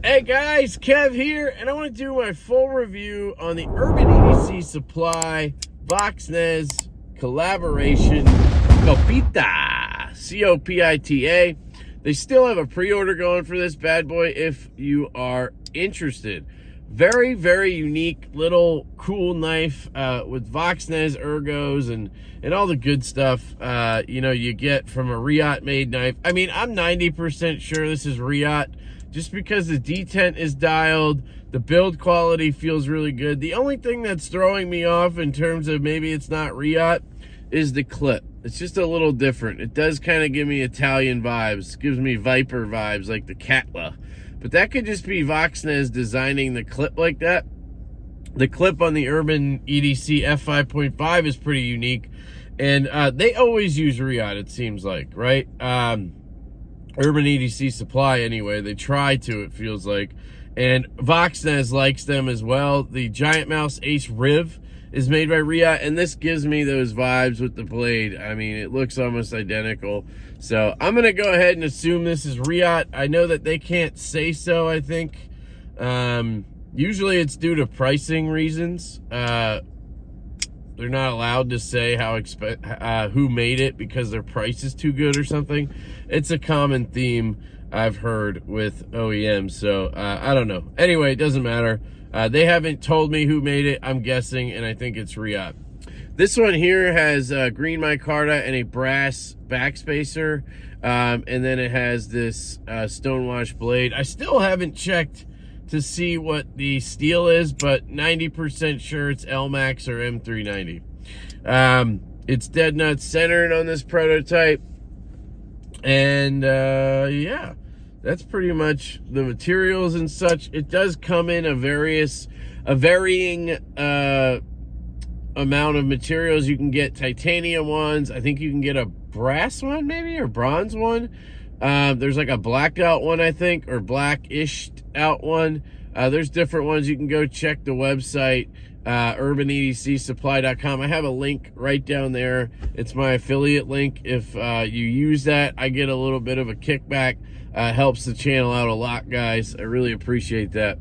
Hey guys, Kev here, and I want to do my full review on the Urban EDC Supply Voxnez collaboration Copita, C-O-P-I-T-A. They still have a pre-order going for this bad boy if you are interested. Very, very unique little cool knife with Voxnez ergos and all the good stuff you get from a Riot made knife. I mean, I'm 90% sure this is Riot. Just because the detent is dialed, the build quality feels really good. The only thing that's throwing me off in terms of maybe it's not Riot is the clip. It's just a little different. It does kind of give me Italian vibes. It gives me Viper vibes like the Catla. But that could just be Voxnez designing the clip like that. The clip on the Urban EDC F5.5 is pretty unique. And they always use Riot, it seems like, right? Urban EDC Supply anyway, they try to, it feels like, and Voxnez likes them as well. The Giant Mouse Ace Riv is made by Riot, and this gives me those vibes with the blade. I mean, it looks almost identical. So I'm gonna go ahead and assume this is Riot. I know that they can't say so, I think. Usually it's due to pricing reasons. They're not allowed to say who made it because their price is too good or something. It's a common theme I've heard with OEMs, so I don't know. Anyway, it doesn't matter. They haven't told me who made it. I'm guessing, and I think it's Riot. This one here has green micarta and a brass backspacer, and then it has this stonewash blade. I still haven't checked to see what the steel is, but 90% sure it's LMAX or M390. It's dead nut centered on this prototype. And yeah, that's pretty much the materials and such. It does come in a varying amount of materials. You can get titanium ones. I think you can get a brass one maybe, or bronze one. There's like a blacked out one, I think, or blackish out one. There's different ones. You can go check the website, urbanedcsupply.com. I have a link right down there. It's my affiliate link. If you use that, I get a little bit of a kickback. Helps the channel out a lot, guys. I really appreciate that.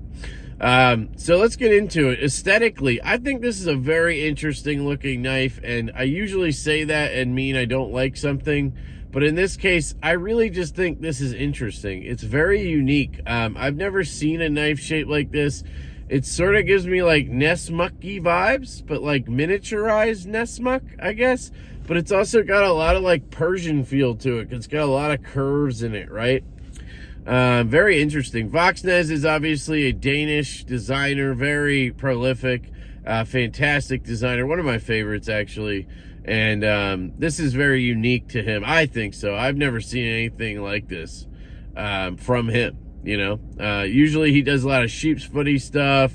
So let's get into it. Aesthetically, I think this is a very interesting looking knife, and I usually say that and mean I don't like something. But in this case, I really just think this is interesting. It's very unique. I've never seen a knife shaped like this. It sort of gives me like Nessmucky vibes, but like miniaturized Nessmuck, I guess. But it's also got a lot of like Persian feel to it. It's got a lot of curves in it, right? Very interesting. Voxnez is obviously a Danish designer, very prolific, fantastic designer. One of my favorites, actually. And this is very unique to him. I think so. I've never seen anything like this from him, you know. Usually he does a lot of sheep's footy stuff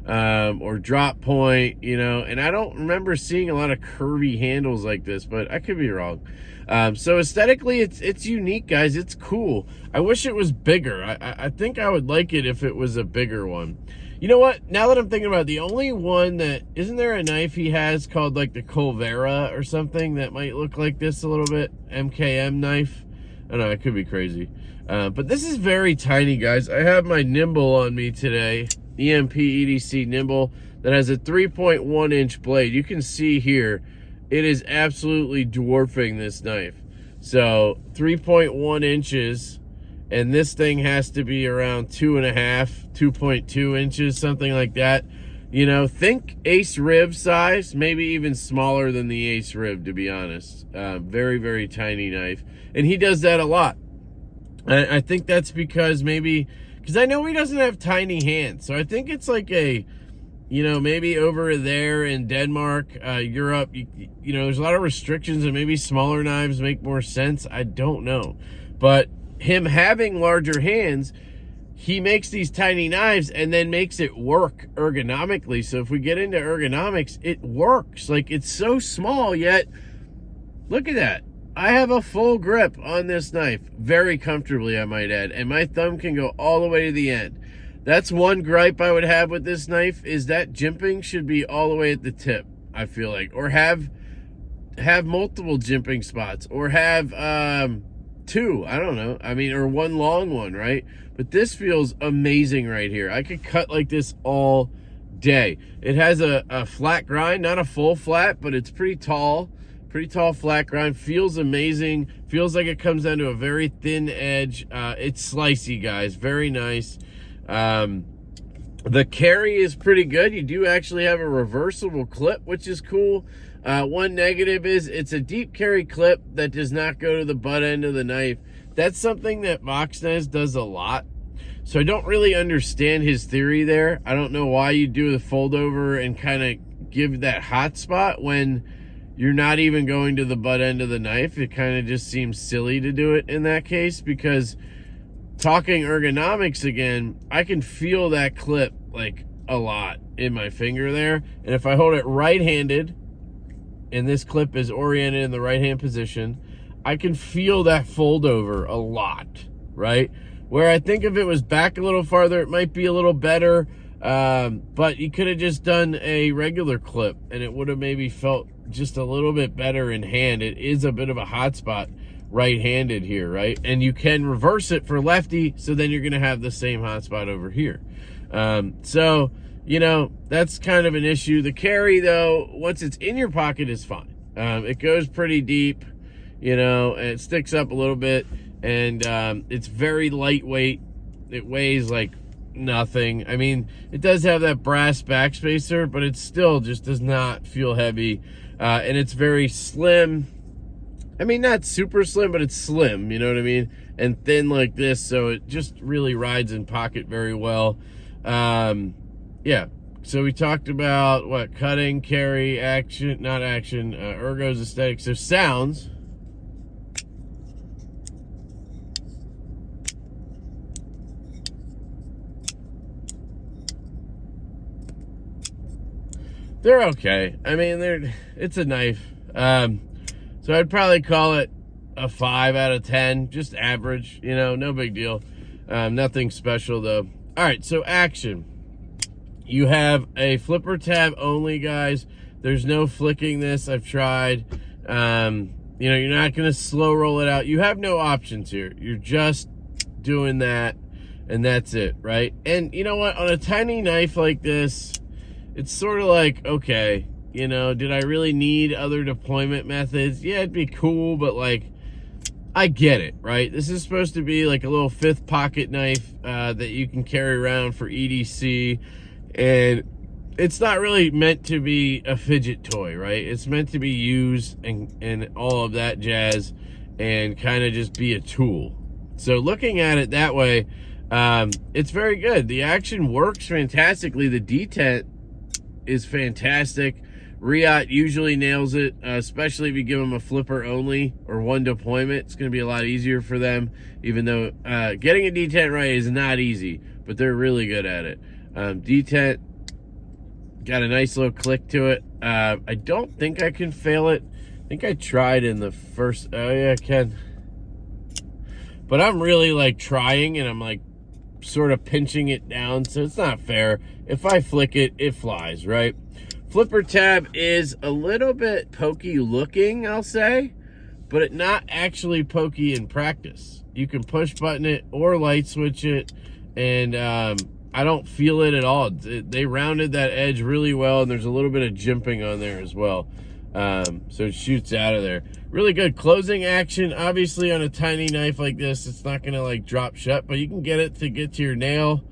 or drop point, you know. And I don't remember seeing a lot of curvy handles like this, but I could be wrong. So aesthetically, it's unique, guys. It's cool. I wish it was bigger. I think I would like it if it was a bigger one. You know what? Now that I'm thinking about it, the only one that... Isn't there a knife he has called like the Colvera or something that might look like this a little bit? MKM knife? I don't know. It could be crazy. But this is very tiny, guys. I have my Nimble on me today. EMP EDC Nimble that has a 3.1 inch blade. You can see here, it is absolutely dwarfing this knife. So 3.1 inches... And this thing has to be around 2.2 inches, something like that. You know, think Ace Riv size, maybe even smaller than the Ace Riv, to be honest. Very, very tiny knife. And he does that a lot. I think that's because because I know he doesn't have tiny hands. So I think it's like a, you know, maybe over there in Denmark, Europe, you know, there's a lot of restrictions and maybe smaller knives make more sense. I don't know. But him having larger hands, he makes these tiny knives and then makes it work ergonomically. So if we get into ergonomics, it works. Like, it's so small, yet look at that. I have a full grip on this knife, very comfortably, I might add, and my thumb can go all the way to the end. That's one gripe I would have with this knife, is that jimping should be all the way at the tip, I feel like, or have multiple jimping spots, or have two. I don't know. I mean, or one long one, right? But this feels amazing right here. I could cut like this all day. It has a flat grind, not a full flat, but it's pretty tall flat grind. Feels amazing. Feels like it comes down to a very thin edge. It's slicey, guys. Very nice. The carry is pretty good. You do actually have a reversible clip, which is cool. One negative is it's a deep carry clip that does not go to the butt end of the knife. That's something that Moxnez does a lot. So I don't really understand his theory there. I don't know why you do the fold over and kind of give that hot spot when you're not even going to the butt end of the knife. It kind of just seems silly to do it in that case, because talking ergonomics again, I can feel that clip like a lot in my finger there. And if I hold it right-handed and this clip is oriented in the right-hand position, I can feel that fold over a lot, right? Where I think if it was back a little farther, it might be a little better. But you could have just done a regular clip and it would have maybe felt just a little bit better in hand. It is a bit of a hot spot right-handed here, right? And you can reverse it for lefty, so then you're going to have the same hot spot over here. So, you know, that's kind of an issue. The carry, though, once it's in your pocket, is fine. It goes pretty deep, you know, and it sticks up a little bit. And it's very lightweight. It weighs like nothing. I mean, it does have that brass backspacer, but it still just does not feel heavy. And it's very slim. I mean, not super slim, but it's slim, you know what I mean? And thin like this, so it just really rides in pocket very well. Yeah, so we talked about what? Cutting, carry, action, not action, ergos, aesthetics. So sounds. They're okay. I mean, it's a knife. So I'd probably call it a 5 out of 10, just average, you know, no big deal. Nothing special though. All right, so action. You have a flipper tab only, guys. There's no flicking this. I've tried. You know, you're not going to slow roll it out. You have no options here. You're just doing that, and that's it, right? And you know what? On a tiny knife like this, it's sort of like, okay, you know, did I really need other deployment methods? Yeah, it'd be cool, but like, I get it, right? This is supposed to be like a little fifth pocket knife that you can carry around for EDC, and it's not really meant to be a fidget toy, right? It's meant to be used and all of that jazz and kind of just be a tool. So looking at it that way, it's very good. The action works fantastically. The detent is fantastic. Riot usually nails it, especially if you give them a flipper only or one deployment. It's going to be a lot easier for them, even though getting a detent right is not easy, but they're really good at it. Detent got a nice little click to it. I don't think I can fail it. I think I tried in the first, oh yeah, I can. But I'm really like trying, and I'm like sort of pinching it down, so it's not fair. If I flick it, it flies, right? Flipper tab is a little bit pokey looking, I'll say, but it not actually pokey in practice. You can push button it or light switch it, and I don't feel it at all. They rounded that edge really well, and there's a little bit of jimping on there as well. So it shoots out of there. Really good closing action. Obviously on a tiny knife like this, it's not gonna like drop shut, but you can get it to get to your nail.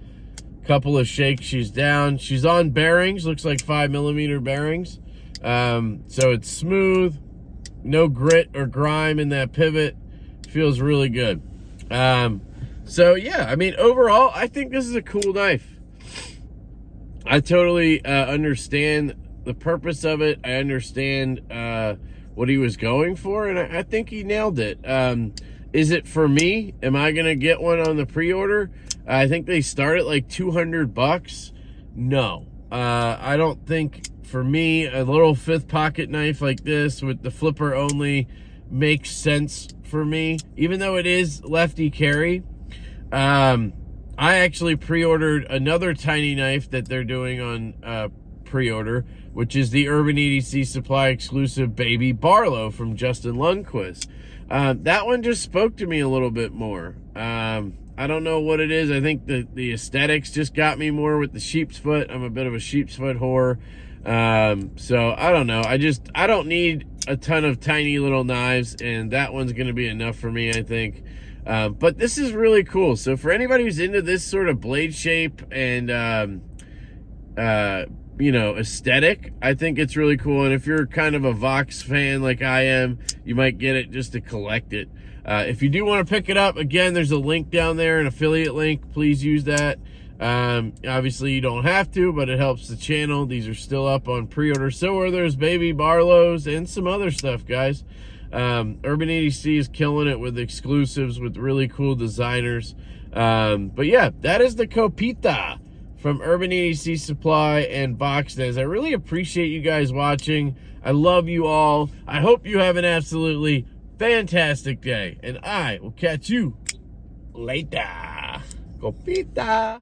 Couple of shakes, she's down. She's on bearings, looks like 5mm bearings. So it's smooth, no grit or grime in that pivot. Feels really good. So yeah, I mean, overall, I think this is a cool knife. I totally understand the purpose of it. I understand what he was going for, and I think he nailed it. Is it for me? Am I gonna get one on the pre-order? I think they start at like $200. No, I don't think for me a little fifth pocket knife like this with the flipper only makes sense for me, even though it is lefty carry. I actually pre-ordered another tiny knife that they're doing on pre-order, which is the Urban EDC Supply exclusive Baby Barlow from Justin Lundquist. That one just spoke to me a little bit more. I don't know what it is. I think the aesthetics just got me more with the sheep's foot. I'm a bit of a sheep's foot whore. So I don't know. I don't need a ton of tiny little knives, and that one's going to be enough for me, I think. But this is really cool. So for anybody who's into this sort of blade shape and, you know, aesthetic, I think it's really cool. And if you're kind of a Vox fan like I am, you might get it just to collect it. If you do want to pick it up, again, there's a link down there, an affiliate link. Please use that. Obviously you don't have to, but it helps the channel. These are still up on pre-order. So are there's Baby Barlow's and some other stuff, guys. Urban EDC is killing it with exclusives with really cool designers. But yeah, that is the Copita from Urban EDC Supply and Voxnez. I really appreciate you guys watching. I love you all. I hope you have an absolutely fantastic day, and I will catch you later. Copita.